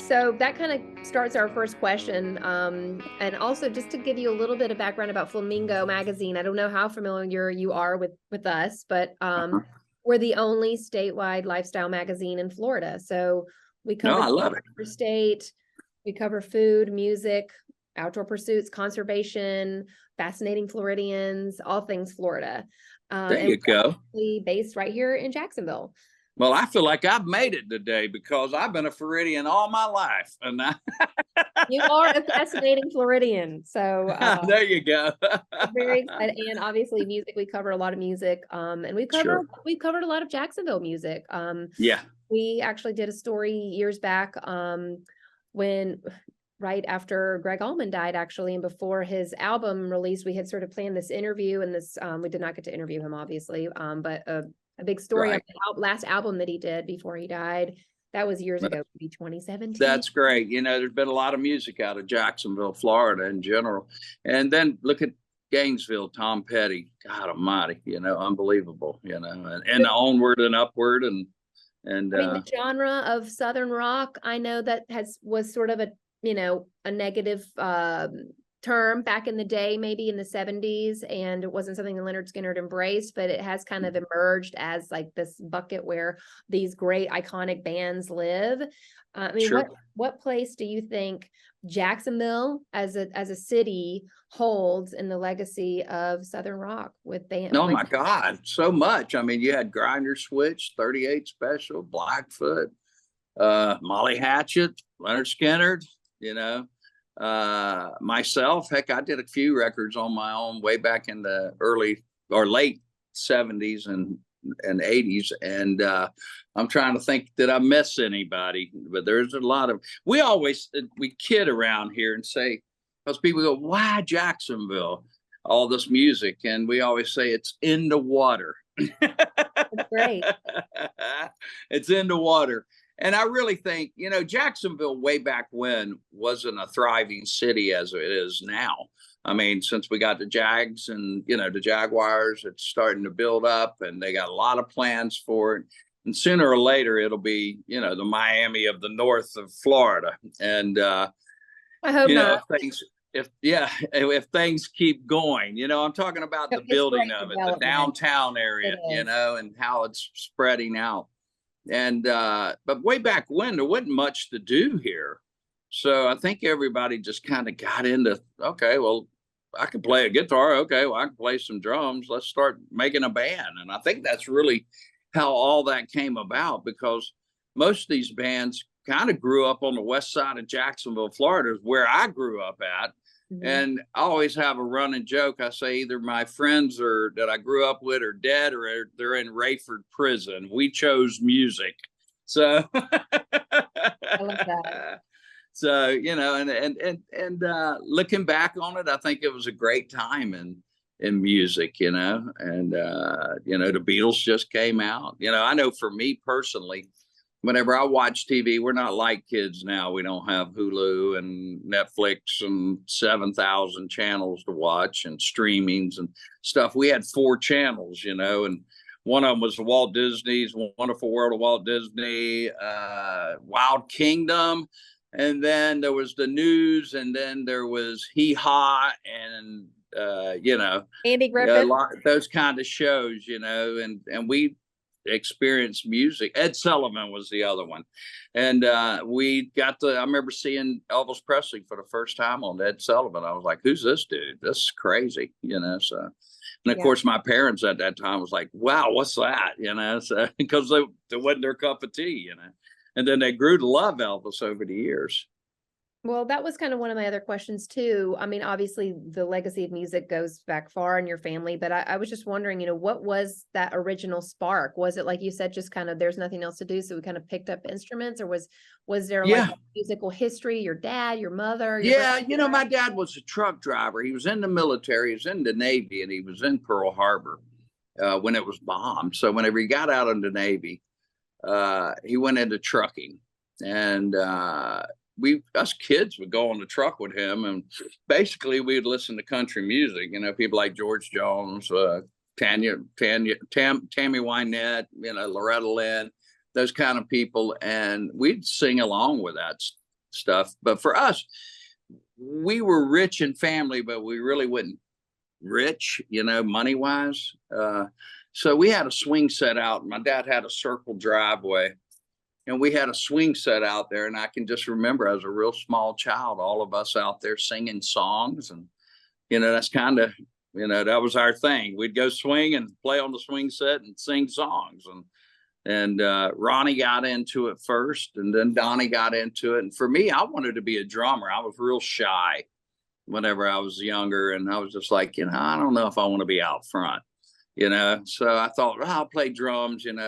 So that kind of starts our first question. And also just to give you a little bit of background about Flamingo magazine, I don't know how familiar you are with us, but we're the only statewide lifestyle magazine in Florida. So we No, cover I love it. the state, we cover food, music, outdoor pursuits, conservation, fascinating Floridians, all things Florida. There you go. Based right here in Jacksonville. Well, I feel like I've made it today because I've been a Floridian all my life. And You are a fascinating Floridian. So there you go. very excited. And obviously music, we cover a lot of music. And we've covered a lot of Jacksonville music. Yeah. We actually did a story years back when right after Greg Allman died, actually, and before his album released, we had sort of planned this interview, and this we did not get to interview him, obviously, but a big story on the last album that he did before he died. That was years ago, maybe 2017. That's great. You know, there's been a lot of music out of Jacksonville, Florida in general. And then look at Gainesville, Tom Petty, God almighty, you know, unbelievable, you know, and onward and upward. And I mean, the genre of Southern rock, I know that was sort of a, you know, a negative term back in the day, maybe in the 70s, and it wasn't something that Lynyrd Skynyrd embraced, but it has kind of emerged as like this bucket where these great iconic bands live. I mean, what place do you think Jacksonville as a city holds in the legacy of Southern rock with bands? Oh my God, so much. I mean, you had Grinder Switch, 38 Special, Blackfoot, Molly Hatchet, Lynyrd Skynyrd, you know. Myself, heck, I did a few records on my own way back in the early or late 70s and 80s, and I'm trying to think, did I miss anybody? But there's a lot of, we kid around here and say, because people go, why Jacksonville, all this music, and we always say it's in the water. That's great. It's in the water. And I really think, you know, Jacksonville way back when wasn't a thriving city as it is now. I mean, since we got the Jags and, you know, the Jaguars, it's starting to build up and they got a lot of plans for it. And sooner or later, it'll be, you know, the Miami of the north of Florida. And, I hope you not. know, if things keep going, you know, I'm talking about the building of it, the downtown area, you know, and how it's spreading out. And but way back when there wasn't much to do here, so I think everybody just kind of got into, okay, well, I can play a guitar, okay, well, I can play some drums, let's start making a band. And I think that's really how all that came about, because most of these bands kind of grew up on the west side of Jacksonville, Florida, where I grew up at. And I always have a running joke. I say either my friends that I grew up with are dead or they're in Rayford prison. We chose music. So I love that. So, you know, and looking back on it, I think it was a great time in music, you know, and you know, the Beatles just came out. You know, I know for me personally, whenever I watch TV, we're not like kids now. We don't have Hulu and Netflix and 7,000 channels to watch and streamings and stuff. We had 4 channels, you know, and one of them was Walt Disney's Wonderful World of Walt Disney, Wild Kingdom, and then there was the news, and then there was Hee Haw and, you know, Andy Griffith, those kind of shows, you know, and we experienced music. Ed Sullivan was the other one. And I remember seeing Elvis Presley for the first time on Ed Sullivan. I was like, who's this dude? This is crazy, you know. So, and of course my parents at that time was like, wow, what's that, you know, so because it wasn't their cup of tea, you know. And then they grew to love Elvis over the years. Well, that was kind of one of my other questions too. I mean, obviously the legacy of music goes back far in your family, but I was just wondering, you know, what was that original spark? Was it, like you said, just kind of, there's nothing else to do, so we kind of picked up instruments, or was there like a musical history, your dad, your mother? You know, my dad was a truck driver. He was in the military, he was in the Navy, and he was in Pearl Harbor when it was bombed. So whenever he got out of the Navy, he went into trucking, and us kids would go on the truck with him, and basically we'd listen to country music, you know, people like George Jones, Tammy Wynette, you know, Loretta Lynn, those kind of people. And we'd sing along with that stuff. But for us, we were rich in family, but we really wasn't rich, money wise. So we had a swing set out. My dad had a circle driveway, and we had a swing set out there. And I can just remember as a real small child, all of us out there singing songs. And, that's kind of, that was our thing. We'd go swing and play on the swing set and sing songs. And Ronnie got into it first, and then Donnie got into it. And for me, I wanted to be a drummer. I was real shy whenever I was younger. And I was just like, I don't know if I want to be out front, So I thought, well, I'll play drums, and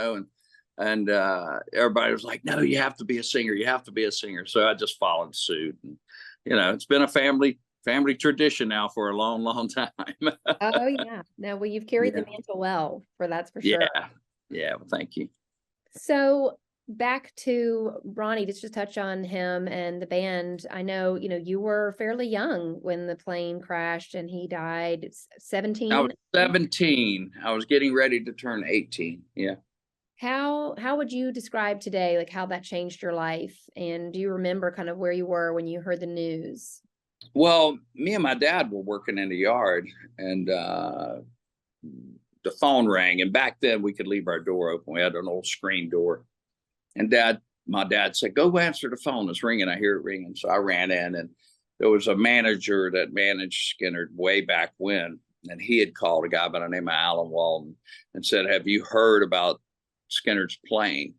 everybody was like, no, you have to be a singer. You have to be a singer. So I just followed suit. And, it's been a family tradition now for a long, long time. Oh yeah. No, well, you've carried the mantle well, that's for sure. Yeah. Well, thank you. So back to Ronnie, just to touch on him and the band. I know, you were fairly young when the plane crashed and he died. 17. I was 17. I was getting ready to turn 18. Yeah. How would you describe today, like how that changed your life? And do you remember kind of where you were when you heard the news? Well, me and my dad were working in the yard, and the phone rang. And back then we could leave our door open. We had an old screen door. And my dad said, go answer the phone. It's ringing. I hear it ringing. So I ran in, and there was a manager that managed Skynyrd way back when. And he had called a guy by the name of Alan Walton and said, have you heard about Skynyrd's plane?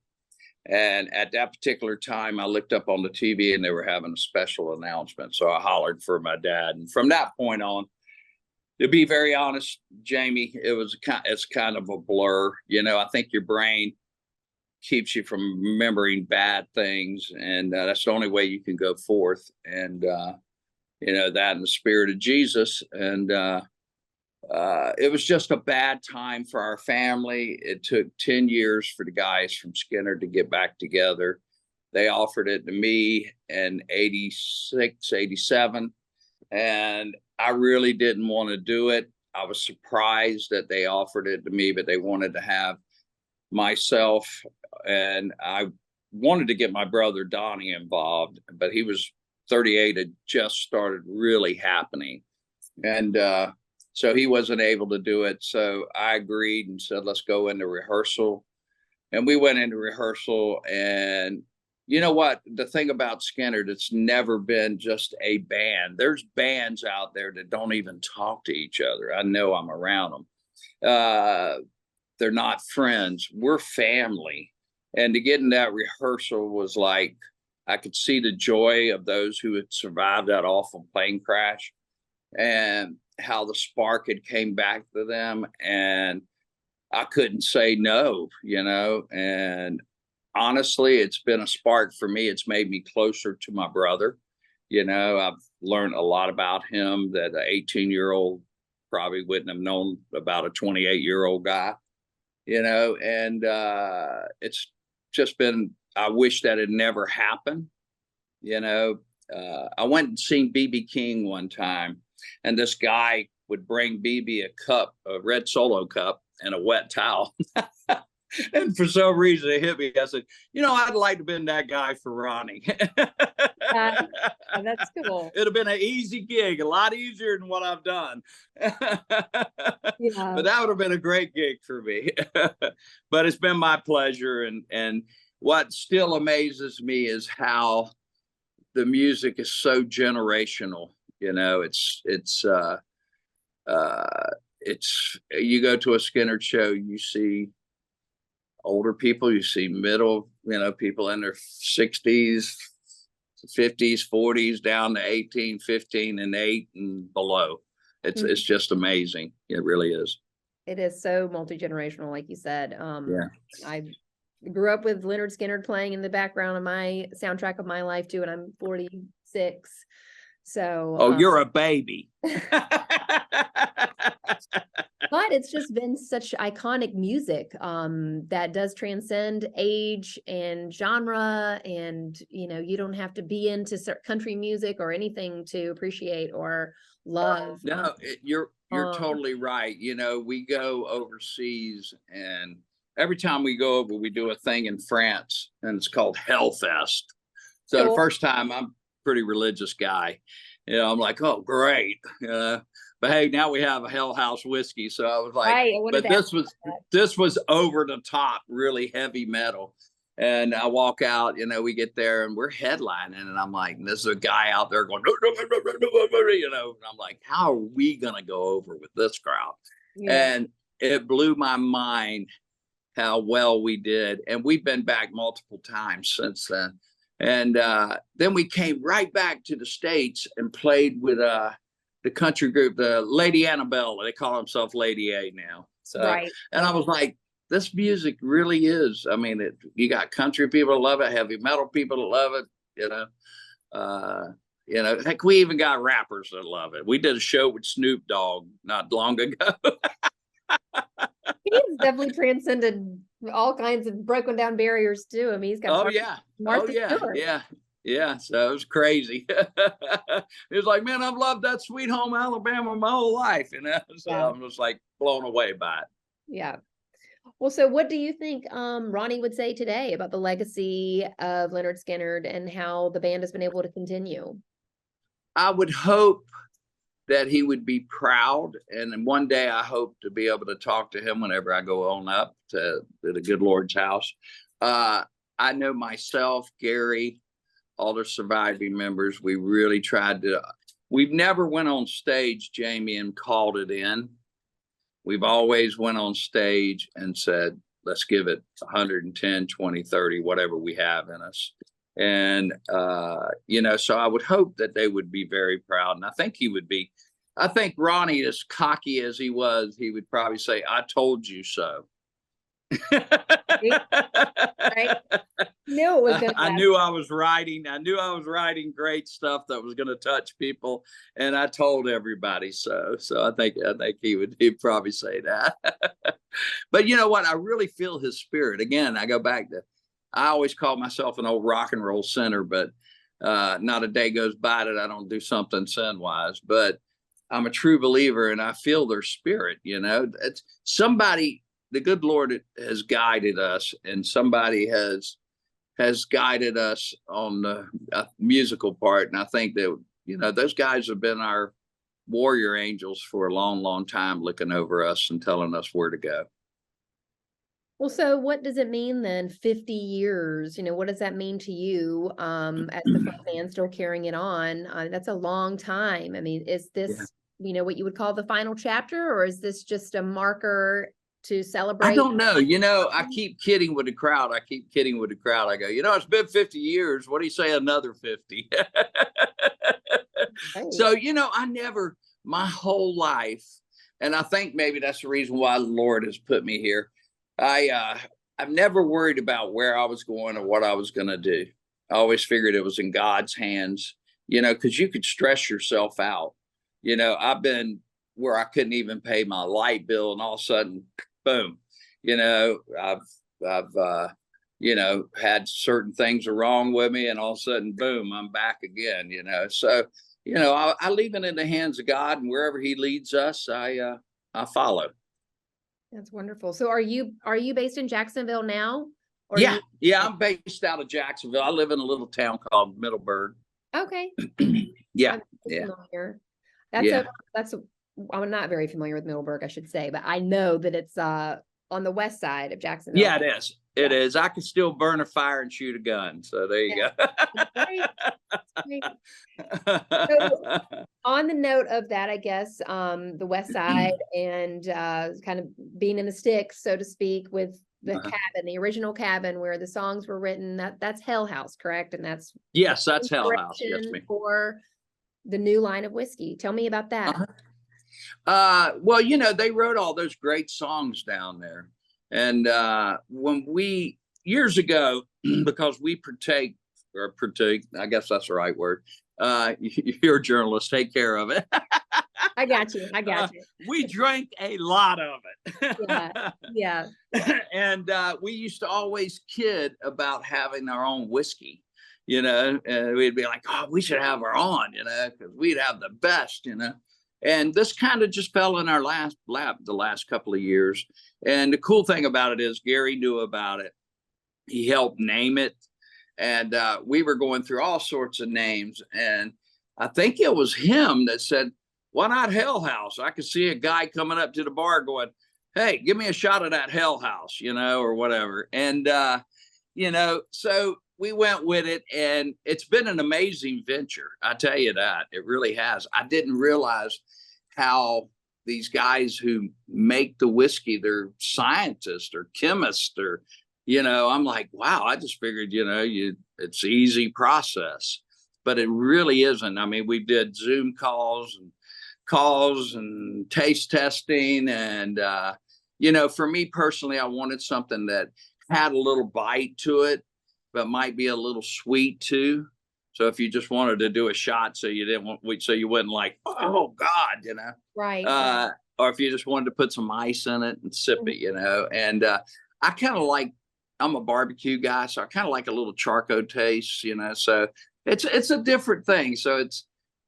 And at that particular time, I looked up on the TV and they were having a special announcement. So I hollered for my dad. And from that point on, to be very honest, Jamie, it's kind of a blur. I think your brain keeps you from remembering bad things. And that's the only way you can go forth. And, that in the spirit of Jesus. And it was just a bad time for our family. It took 10 years for the guys from Skynyrd to get back together. They offered it to me in 86, 87. And I really didn't want to do it. I was surprised that they offered it to me, but they wanted to have myself. And I wanted to get my brother Donnie involved, but he was 38, had just started really happening. And so he wasn't able to do it. So I agreed and said, let's go into rehearsal. And we went into rehearsal. And you know what? The thing about Skynyrd, it's never been just a band. There's bands out there that don't even talk to each other. I know, I'm around them. They're not friends. We're family. And to get in that rehearsal was like, I could see the joy of those who had survived that awful plane crash, and how the spark had came back to them. And I couldn't say no, and honestly, it's been a spark for me. It's made me closer to my brother. I've learned a lot about him that an 18-year-old probably wouldn't have known about a 28-year-old guy, and it's just been, I wish that had never happened. I went and seen B.B. King one time, and this guy would bring BB a cup, a red Solo cup, and a wet towel. And for some reason it hit me. I said, I'd like to have been that guy for Ronnie. That's cool. It'd have been an easy gig, a lot easier than what I've done. Yeah. But that would have been a great gig for me. But it's been my pleasure. And what still amazes me is how the music is so generational. It's you go to a Skynyrd show, you see older people, you see middle, people in their 60s, 50s, 40s, down to 18, 15, and 8 and below. It's just amazing. It really is. It is so multi-generational, like you said. Yeah. I grew up with Lynyrd Skynyrd playing in the background of my soundtrack of my life too, and I'm 46. So you're a baby. But it's just been such iconic music that does transcend age and genre, and you don't have to be into country music or anything to appreciate or love. No, you're totally right. We go overseas, and every time we go over, we do a thing in France, and it's called Hellfest. So cool. The first time pretty religious guy. You know, I'm like, oh, great. But hey, now we have a Hell House whiskey. So I was like, Right, but this was over the top, really heavy metal. And I walk out, you know, we get there and we're headlining, and I'm like, there's a guy out there going, you know, and I'm like, how are we going to go over with this crowd? Yeah. And it blew my mind how well we did. And we've been back multiple times since then. And then we came right back to the States and played with the country group, the Lady Annabelle. They call themselves Lady A now. So, right. And I was like, this music really is. I mean, you got country people that love it, heavy metal people that love it. You know, heck, we even got rappers that love it. We did a show with Snoop Dogg not long ago. He's definitely transcended all kinds of broken down barriers too. I mean, he's got yeah. So it was crazy. It was like, man, I've loved that Sweet Home Alabama my whole life, you know. So I'm just like blown away by it. Yeah. Well, so what do you think Ronnie would say today about the legacy of Lynyrd Skynyrd and how the band has been able to continue? I would hope that he would be proud. And one day I hope to be able to talk to him whenever I go on up to the good Lord's house. I know myself, Gary, all the surviving members, we really tried to, we've never went on stage, Jamie, and called it in. We've always went on stage and said, let's give it 110, 20, 30, whatever we have in us. And, you know, so I would hope that they would be very proud. And I think he would be. I think Ronnie, as cocky as he was, he would probably say, I told you so. Right. Knew it was gonna I knew I was writing great stuff that was going to touch people, and I told everybody so. So I think he'd probably say that. But you know what? I really feel his spirit. Again, I go back to, I always call myself an old rock and roll sinner, but not a day goes by that I don't do something sin wise. But I'm a true believer, and I feel their spirit. You know, it's somebody. The good Lord has guided us, and somebody has guided us on the musical part. And I think that, you know, those guys have been our warrior angels for a long, long time, looking over us and telling us where to go. Well, so what does it mean then, 50 years? You know, what does that mean to you as the front band still carrying it on? That's a long time. I mean, is this, you know, what you would call the final chapter, or is this just a marker to celebrate? I don't know. You know, I keep kidding with the crowd. I go, you know, it's been 50 years. What do you say, another 50? Right. So, you know, my whole life, and I think maybe that's the reason why the Lord has put me here. I've never worried about where I was going or what I was going to do. I always figured it was in God's hands, you know, because you could stress yourself out. You know, I've been where I couldn't even pay my light bill, and all of a sudden, boom, you know, I've you know, had certain things are wrong with me, and all of a sudden, boom, I'm back again, you know. So, you know, I leave it in the hands of God, and wherever he leads us, I follow. That's wonderful. So are you based in Jacksonville now? Or yeah, I'm based out of Jacksonville. I live in a little town called Middleburg. Okay. Yeah. I'm not very familiar with Middleburg, I should say, but I know that it's on the west side of Jacksonville. Yeah, it is. It is. I can still burn a fire and shoot a gun. So there you go. Great. So, on the note of that, I guess the west side and kind of being in the sticks, so to speak, with the cabin, the original cabin where the songs were written. That's Hell House, correct? And that's that's Hell House. Yes, ma'am. For the new line of whiskey. Tell me about that. Well, you know, they wrote all those great songs down there. And when we, years ago, because we partake, I guess that's the right word. You're a journalist, take care of it. I got you. We drank a lot of it. Yeah. And we used to always kid about having our own whiskey, you know, and we'd be like, oh, we should have our own, you know, because we'd have the best, you know. And this kind of just fell in our lap the last couple of years. And the cool thing about it is Gary knew about it. He helped name it. And we were going through all sorts of names. And I think it was him that said, why not Hell House? I could see a guy coming up to the bar going, hey, give me a shot of that Hell House, or whatever. And, so we went with it, and it's been an amazing venture. I tell you that. It really has. I didn't realize how these guys who make the whiskey, they're scientists or chemists or, I'm like, wow, I just figured, it's easy process, but it really isn't. I mean, we did Zoom calls and taste testing. And, for me personally, I wanted something that had a little bite to it, but might be a little sweet too. So if you just wanted to do a shot, so you wouldn't like, oh God, right. Or if you just wanted to put some ice in it and sip it, and I kind of like, I'm a barbecue guy, so I kind of like a little charcoal taste, so it's a different thing. So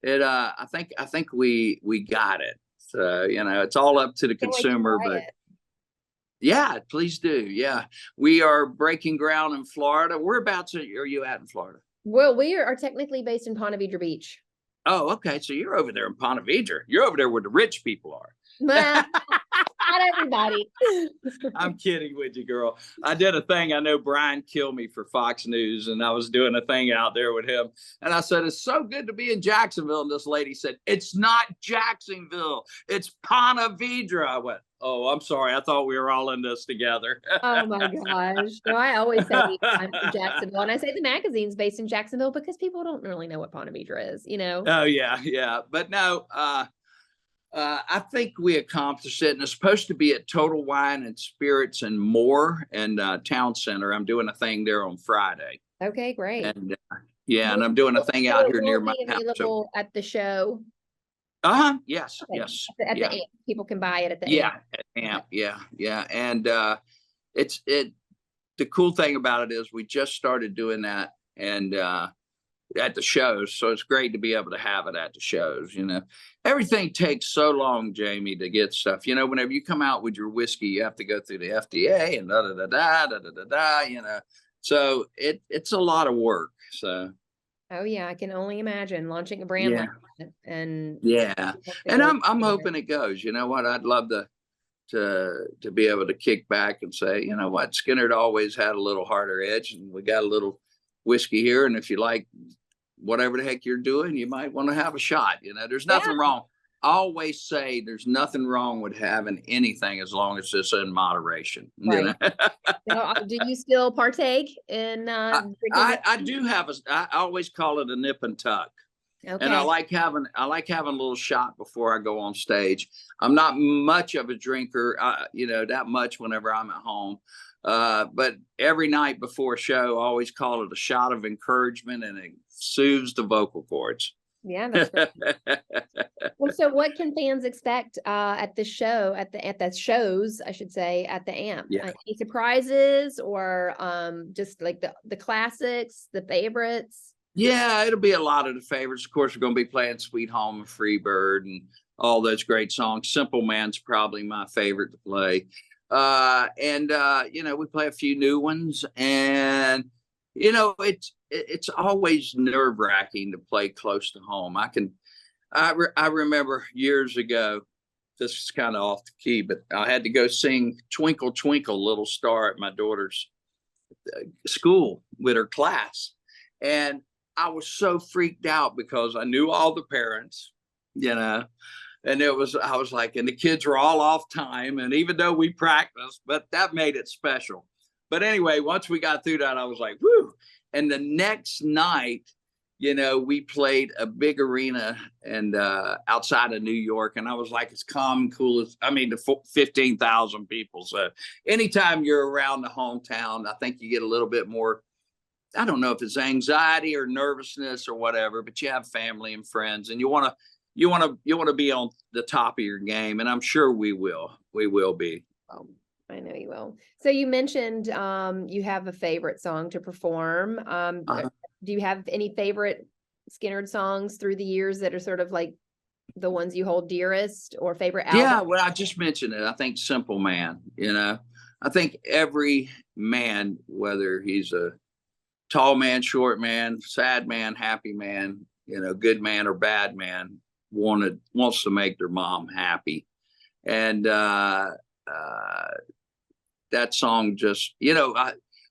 I think we got it. So, it's all up to the consumer, but yeah, please do. Yeah. We are breaking ground in Florida. Whereabouts are you at in Florida? Well, we are technically based in Ponte Vedra Beach. Oh, okay. So you're over there in Ponte Vedra. You're over there where the rich people are. Well, not everybody. I'm kidding with you, girl. I did a thing. I know Brian killed me for Fox News, and I was doing a thing out there with him. And I said, it's so good to be in Jacksonville. And this lady said, it's not Jacksonville. It's Ponte Vedra. I went, oh, I'm sorry. I thought we were all in this together. Oh my gosh. No, I always say I'm from Jacksonville. And I say the magazine's based in Jacksonville because people don't really know what Ponte Vedra is, Oh, yeah. Yeah. But no, I think we accomplished it, and it's supposed to be at Total Wine and Spirits and More and Town Center. I'm doing a thing there on Friday. Okay, great. And and I'm doing a thing out here near my house. Available at the show. Yes, okay. yes. At the AMP. People can buy it at the AMP. At AMP. Yeah. And the cool thing about it is we just started doing that, and at the shows. So it's great to be able to have it at the shows. Everything takes so long, Jamie, to get stuff. Whenever you come out with your whiskey, you have to go through the FDA and da. So it's a lot of work. So. Oh yeah, I can only imagine launching a brand like that. And and I'm hoping it goes. You know what? I'd love to be able to kick back and say, you know what, Skynyrd always had a little harder edge, and we got a little whiskey here. And if you like whatever the heck you're doing, you might want to have a shot. There's nothing wrong. I always say there's nothing wrong with having anything as long as it's in moderation. Right. Do you still partake in drinking? I do have I always call it a nip and tuck. Okay. And I like having a little shot before I go on stage. I'm not much of a drinker, that much whenever I'm at home. But every night before a show, I always call it a shot of encouragement, and it soothes the vocal cords. Yeah, that's great. Well, so what can fans expect at the show, at the shows, I should say, at the AMP? Yeah. Any surprises, or just like the classics, the favorites? Yeah, it'll be a lot of the favorites. Of course, we're going to be playing Sweet Home and Freebird and all those great songs. Simple Man's probably my favorite to play. We play a few new ones, and it's always nerve-wracking to play close to home. I remember years ago, this is kind of off the key, but I had to go sing Twinkle Twinkle Little Star at my daughter's school with her class, and I was so freaked out because I knew all the parents, and I was like, and the kids were all off time. And even though we practiced, but that made it special. But anyway, once we got through that, I was like, whoo. And the next night, we played a big arena and outside of New York. And I was like, it's calm and cool. The 15,000 people. So anytime you're around the hometown, I think you get a little bit more, I don't know if it's anxiety or nervousness or whatever, but you have family and friends, and you want to be on the top of your game, and I'm sure we will be. I know you will. So you mentioned you have a favorite song to perform. Do you have any favorite Skynyrd songs through the years that are sort of like the ones you hold dearest, or favorite album? Yeah, well, I just mentioned it. I think Simple Man. I think every man, whether he's a tall man, short man, sad man, happy man, you know, good man or bad man wants to make their mom happy. And that song just, you know,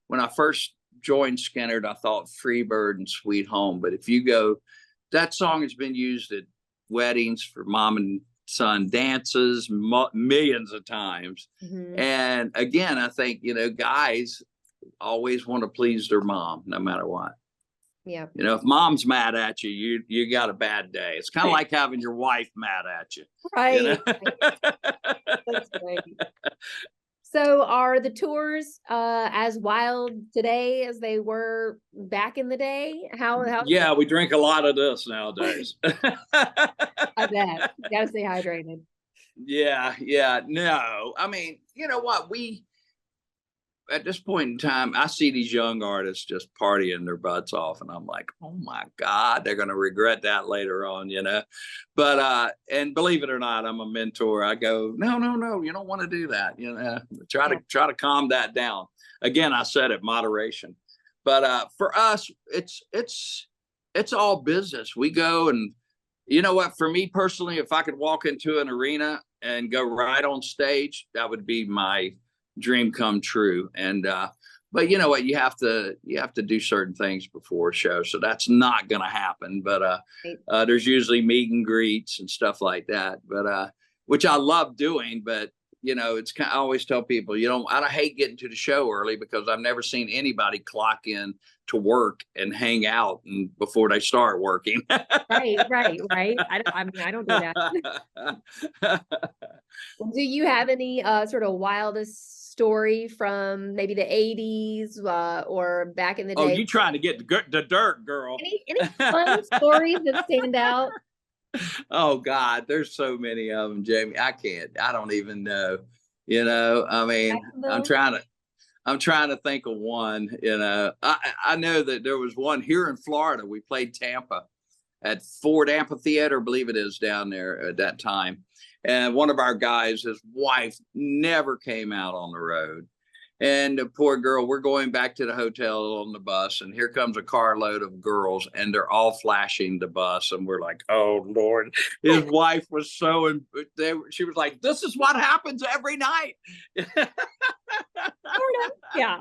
when I first joined Skynyrd, I thought Freebird and Sweet Home. But if you go, that song has been used at weddings for mom and son dances millions of times. And again, I think, you know, guys always want to please their mom no matter what. Yeah. You know, if mom's mad at you, you got a bad day. It's kind of like having your wife mad at you. Right. You know? That's great. So are the tours as wild today as they were back in the day? Yeah, we drink a lot of this nowadays. I bet. You gotta stay hydrated. Yeah. No, I mean, you know what? At this point in time, I see these young artists just partying their butts off, and I'm like, oh my God, they're going to regret that later on, you know? But, and believe it or not, I'm a mentor. I go, no, you don't want to do that. You know, try to calm that down. Again, I said it, moderation. But for us, it's all business. We go, and you know what, for me personally, if I could walk into an arena and go right on stage, that would be my dream come true. And but you know what, you have to do certain things before a show, so that's not going to happen. But there's usually meet and greets and stuff like that, but which I love doing. But you know, it's kind of, I always tell people, I hate getting to the show early, because I've never seen anybody clock in to work and hang out and before they start working. Right. I don't do that. Well, do you have any sort of wildest story from maybe the 80s or back in the day? Oh, you trying to get the dirt, girl. Any fun stories that stand out? Oh God, there's so many of them, Jamie. I don't even know. You know, I mean, I'm trying to think of one. You know, I know that there was one here in Florida. We played Tampa at Ford Amphitheater, I believe it is, down there at that time. And one of our guys, his wife never came out on the road. And the poor girl, we're going back to the hotel on the bus, and here comes a carload of girls, and they're all flashing the bus. And we're like, oh, Lord. His wife was she was like, this is what happens every night. Yeah.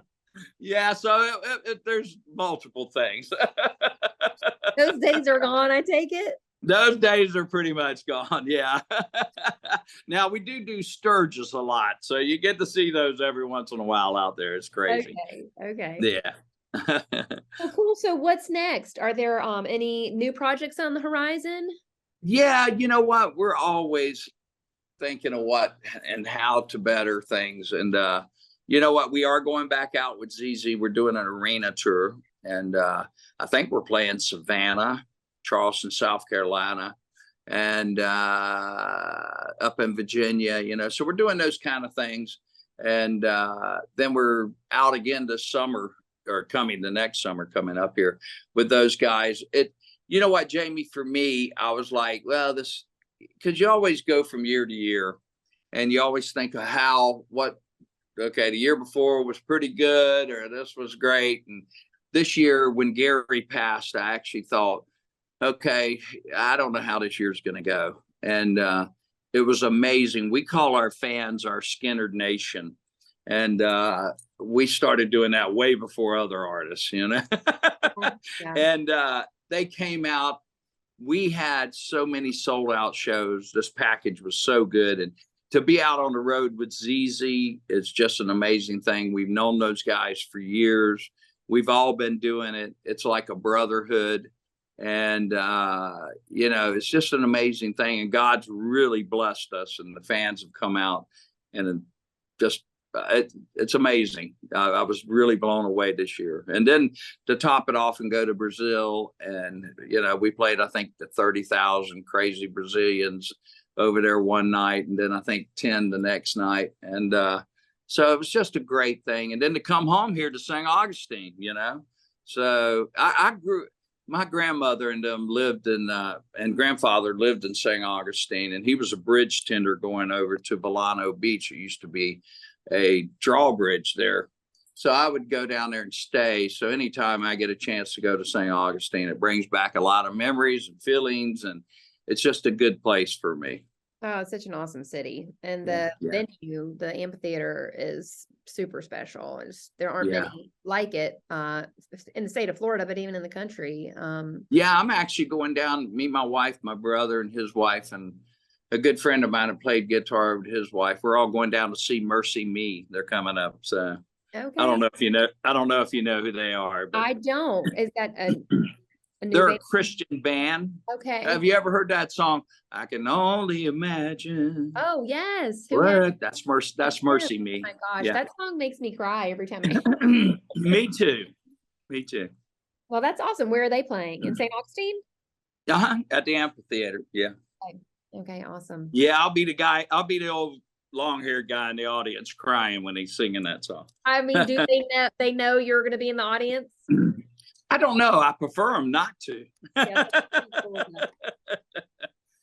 Yeah, so there's multiple things. Those days are gone, I take it? Those days are pretty much gone, yeah. Now, we do Sturgis a lot, so you get to see those every once in a while out there. It's crazy. Okay. Yeah. Well, cool. So what's next? Are there any new projects on the horizon? Yeah, you know what? We're always thinking of what and how to better things. And you know what? We are going back out with ZZ. We're doing an arena tour, and I think we're playing Savannah, Charleston, South Carolina, and up in Virginia, you know, so we're doing those kind of things. And then we're out again this summer, or the next summer coming up here with those guys. You know what, Jamie, for me, I was like, well, because you always go from year to year, and you always think of okay, the year before was pretty good, or this was great. And this year, when Gary passed, I actually thought, okay, I don't know how this year's going to go. And it was amazing. We call our fans our Skynyrd Nation. And we started doing that way before other artists, you know. Yeah. And they came out. We had so many sold out shows. This package was so good. And to be out on the road with ZZ is just an amazing thing. We've known those guys for years. We've all been doing it. It's like a brotherhood. And, you know, it's just an amazing thing. And God's really blessed us, and the fans have come out, and just, it's amazing. I was really blown away this year. And then to top it off and go to Brazil, and, you know, we played, I think, the 30,000 crazy Brazilians over there one night, and then I think 10 the next night. And so it was just a great thing. And then to come home here to St. Augustine, you know. So my grandmother and them lived and grandfather lived in St. Augustine, and he was a bridge tender going over to Volano Beach. It used to be a drawbridge there. So I would go down there and stay. So anytime I get a chance to go to St. Augustine, it brings back a lot of memories and feelings, and it's just a good place for me. Oh, it's such an awesome city. And Yeah, the venue, the amphitheater is super special. There aren't yeah. many like it in the state of Florida, but even in the country. Yeah, I'm actually going down, me, my wife, my brother and his wife, and a good friend of mine who played guitar with his wife. We're all going down to see Mercy Me. They're coming up. So Okay. I don't know if you know who they are, but I don't. Is that a new they're band? a Christian band. Okay. Have you ever heard that song? I can only imagine. Oh, yes. Who has That's Mercy. That's Mercy Me. Oh my gosh, Yeah. that song makes me cry every time I Me too. Me too. Well, that's awesome. Where are they playing? In St. Augustine? At the amphitheater. Yeah. Okay, awesome. Yeah, I'll be the guy. I'll be the old long-haired guy in the audience crying when he's singing that song. I mean, do they know you're going to be in the audience? I don't know. I prefer them not to. Yeah,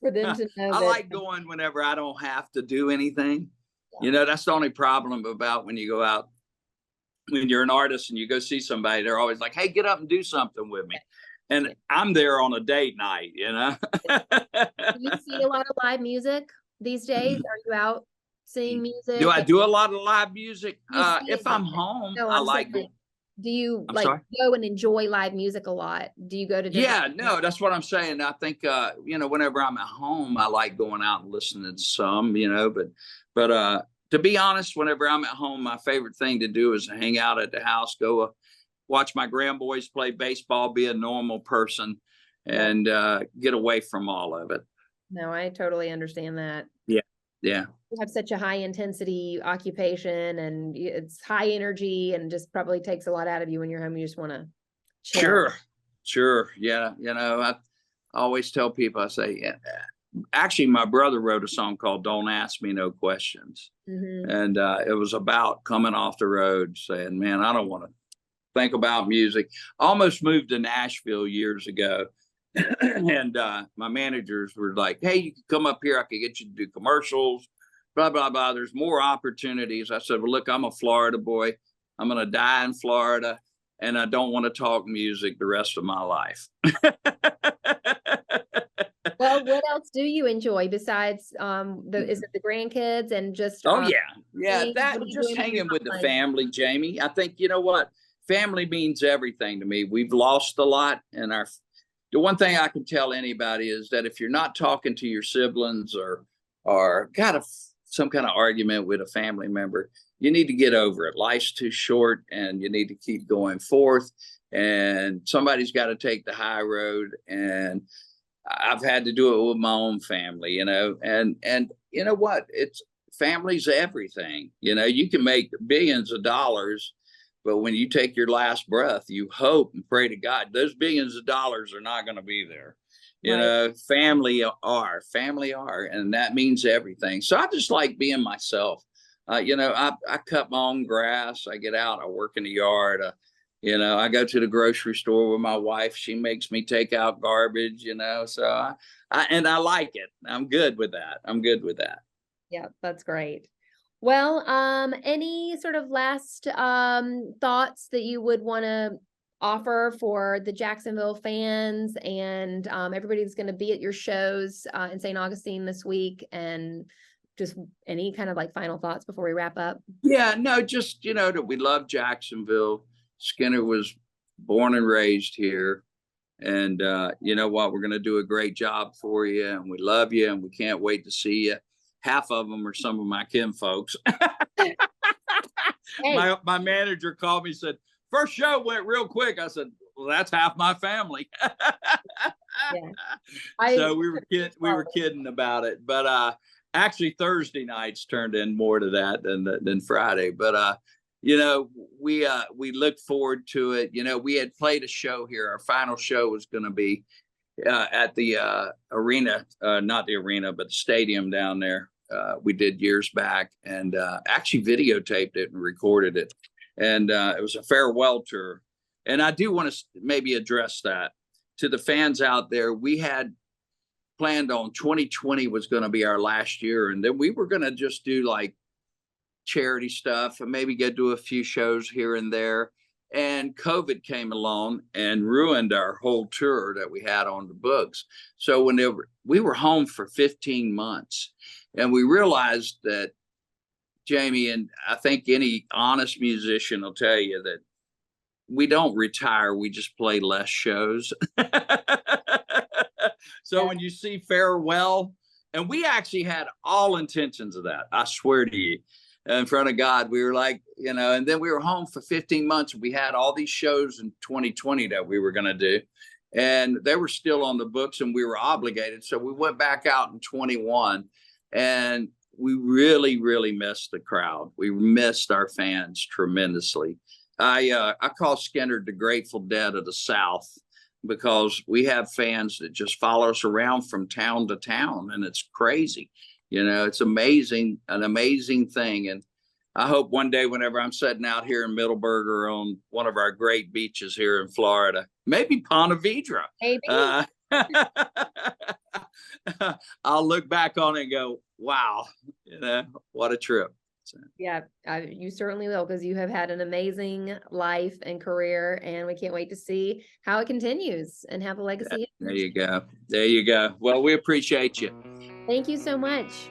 for them to know. I like going whenever I don't have to do anything. Yeah. You know, that's the only problem about when you go out, when you're an artist and you go see somebody, they're always like, hey, get up and do something with me. And I'm there on a date night, you know. Do you see a lot of live music these days? Are you out seeing music? Do I do a lot of live music? If I'm home, I like it. Do you go and enjoy live music a lot? Do you go to no, that's what I'm saying. I think you know, whenever I'm at home, I like going out and listening to some, you know, but to be honest, whenever I'm at home, my favorite thing to do is hang out at the house, go watch my grandboys play baseball, be a normal person, and get away from all of it. No, I totally understand that. Yeah. You have such a high intensity occupation, and it's high energy, and just probably takes a lot out of you when you're home. You just want to chill. Sure. Yeah. You know, I always tell people, I say, yeah. Actually, my brother wrote a song called Don't Ask Me No Questions. Mm-hmm. And it was about coming off the road saying, man, I don't want to think about music. I almost moved to Nashville years ago. And my managers were like, hey, you can come up here. I could get you to do commercials, blah, blah, blah. There's more opportunities. I said, well, look, I'm a Florida boy. I'm going to die in Florida. And I don't want to talk music the rest of my life. Well, what else do you enjoy besides is it the grandkids and just that just hanging with the family, Jamie. I think, you know what, family means everything to me. We've lost a lot, and the one thing I can tell anybody is that if you're not talking to your siblings or got some kind of argument with a family member, you need to get over it. Life's too short, and you need to keep going forth, and somebody's got to take the high road. And I've had to do it with my own family, you know, and you know what? Family's everything. You know, you can make billions of dollars, but when you take your last breath, you hope and pray to God, those billions of dollars are not going to be there. You know, family are, and that means everything. So I just like being myself. You know, I cut my own grass. I get out, I work in the yard. You know, I go to the grocery store with my wife. She makes me take out garbage, you know, so I like it. I'm good with that. Yeah, that's great. Well, any sort of last thoughts that you would want to offer for the Jacksonville fans and everybody that's going to be at your shows in St. Augustine this week, and just any kind of like final thoughts before we wrap up? Yeah, no, just, you know, that we love Jacksonville. Skynyrd was born and raised here, and you know what, we're going to do a great job for you, and we love you, and we can't wait to see you. Half of them are some of my kin folks. Hey. My manager called me and said, first show went real quick. I said, well, that's half my family. So we were kidding about it, but actually Thursday nights turned in more to that than Friday. But you know, we look forward to it. You know, we had played a show here. Our final show was going to be at the arena, not the arena, but the stadium down there. We did years back, and actually videotaped it and recorded it. And it was a farewell tour. And I do want to maybe address that to the fans out there. We had planned on 2020 was going to be our last year, and then we were going to just do like charity stuff and maybe go do a few shows here and there. And COVID came along and ruined our whole tour that we had on the books. So we were home for 15 months, and we realized that, Jamie, and I think any honest musician will tell you that we don't retire, we just play less shows. So when you see farewell, and we actually had all intentions of that, I swear to you, in front of God, we were like, and then we were home for 15 months. We had all these shows in 2020 that we were going to do, and they were still on the books and we were obligated. So we went back out in 21, and we really, really missed the crowd. We missed our fans tremendously. I call Skynyrd the Grateful Dead of the South, because we have fans that just follow us around from town to town, and it's crazy. It's amazing, an amazing thing. And I hope one day, whenever I'm sitting out here in Middleburg or on one of our great beaches here in Florida, maybe Ponte Vedra, I'll look back on it and go, wow, what a trip. So. Yeah, you certainly will, because you have had an amazing life and career, and we can't wait to see how it continues and have a legacy. There you go. There you go. Well, we appreciate you. Thank you so much.